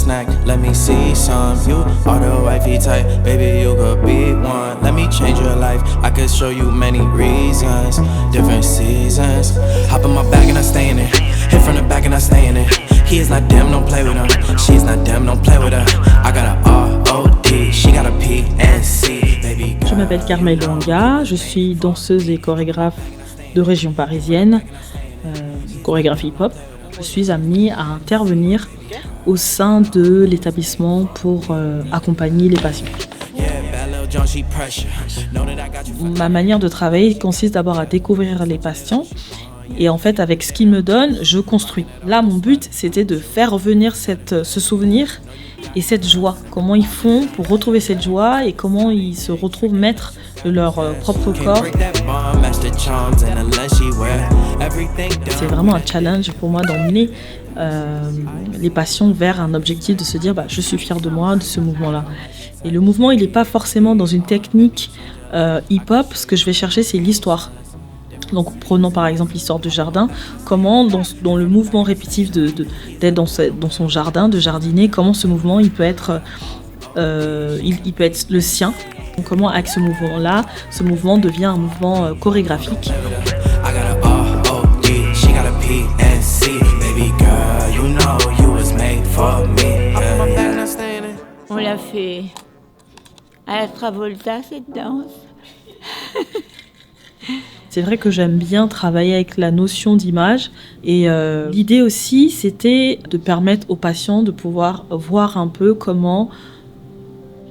snack, let me see some. You are the wifey type, baby, you could be one. Let me change your life, I could show you many reasons, different seasons. Hop in my bag and I stay in it, hit from the back and I stay in it. He is not damn, don't play with him. She is not damn, don't play with her. I got a R.O.D, she got a P.N.C, baby girl. Je m'appelle Carmel Longa, je suis danseuse et chorégraphe de région parisienne, chorégraphie hip-hop. Je suis amenée à intervenir au sein de l'établissement pour accompagner les patients. Ma manière de travailler consiste d'abord à découvrir les patients et en fait avec ce qu'ils me donnent, je construis. Là, mon but, c'était de faire revenir ce souvenir et cette joie. Comment ils font pour retrouver cette joie et comment ils se retrouvent maîtres de leur propre corps. C'est vraiment un challenge pour moi d'emmener les patients vers un objectif de se dire je suis fière de moi, de ce mouvement-là. Et le mouvement, il n'est pas forcément dans une technique hip-hop. Ce que je vais chercher, c'est l'histoire. Donc prenons par exemple l'histoire du jardin, comment dans le mouvement répétitif d'être dans son jardin, de jardiner, comment ce mouvement il peut être le sien. Donc, comment avec ce mouvement-là, ce mouvement devient un mouvement chorégraphique. On l'a fait à la Travolta, cette danse. C'est vrai que j'aime bien travailler avec la notion d'image et l'idée aussi c'était de permettre aux patients de pouvoir voir un peu comment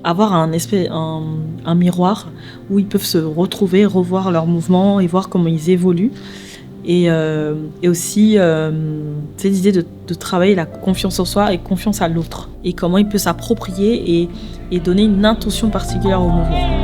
avoir un miroir où ils peuvent se retrouver, revoir leurs mouvements et voir comment ils évoluent. Et aussi, c'est l'idée de travailler la confiance en soi et confiance à l'autre. Et comment il peut s'approprier et donner une intention particulière au mouvement.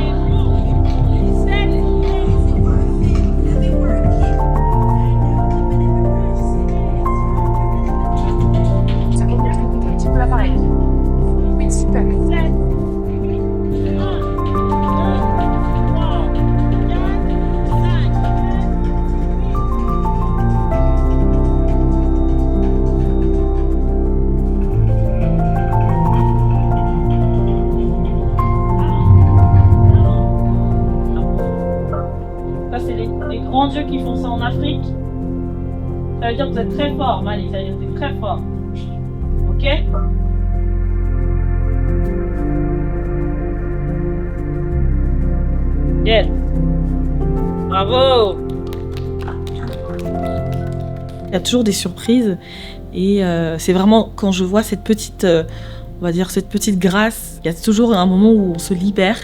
Grands dieux qui font ça en Afrique, ça veut dire que vous êtes très fort, Mali, ça veut dire que vous êtes très fort. Ok? Yes. Bravo. Il y a toujours des surprises et c'est vraiment quand je vois cette petite, on va dire cette petite grâce, il y a toujours un moment où on se libère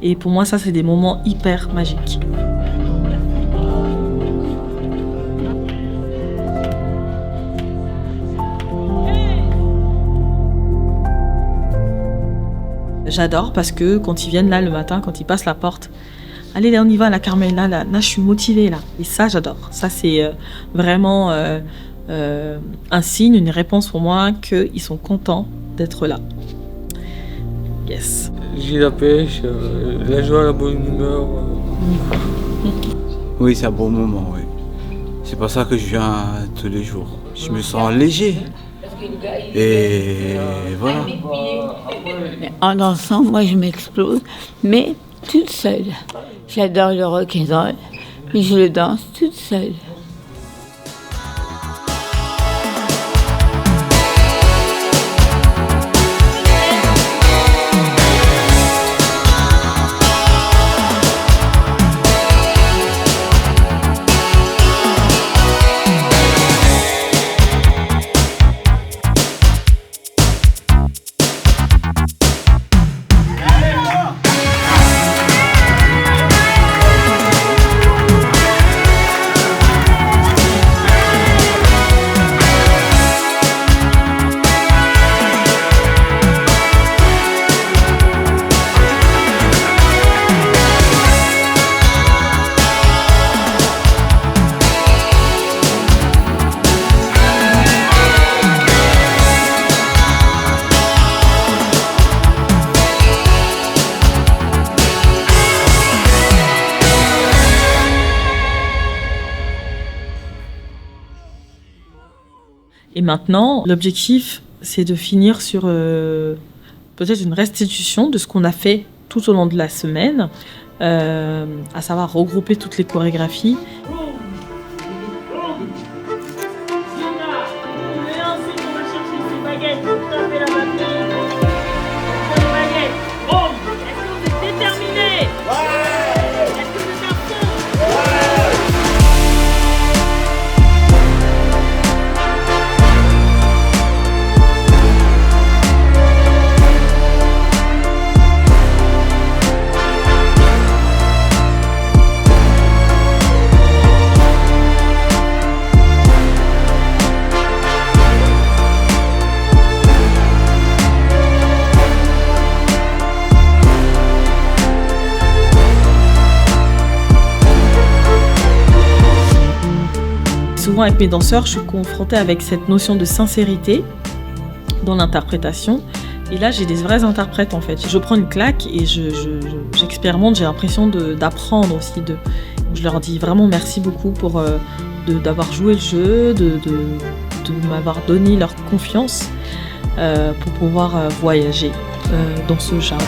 et pour moi ça c'est des moments hyper magiques. J'adore parce que quand ils viennent là le matin, quand ils passent la porte, allez là on y va, la Carmel, là je suis motivée là. Et ça j'adore. Ça c'est vraiment un signe, une réponse pour moi qu'ils sont contents d'être là. Yes. J'ai la pêche, la joie, la bonne humeur. Oui, c'est un bon moment, oui. C'est pour ça que je viens tous les jours. Je me sens léger. Et voilà. En dansant, moi je m'explose, mais toute seule. J'adore le rock'n'roll, mais je le danse toute seule. Et maintenant, l'objectif c'est de finir sur peut-être une restitution de ce qu'on a fait tout au long de la semaine, à savoir regrouper toutes les chorégraphies. Souvent avec mes danseurs, je suis confrontée avec cette notion de sincérité dans l'interprétation. Et là, j'ai des vrais interprètes en fait. Je prends une claque et j'expérimente, j'ai l'impression d'apprendre aussi. Je leur dis vraiment merci beaucoup d'avoir joué le jeu, de m'avoir donné leur confiance pour pouvoir voyager dans ce jardin.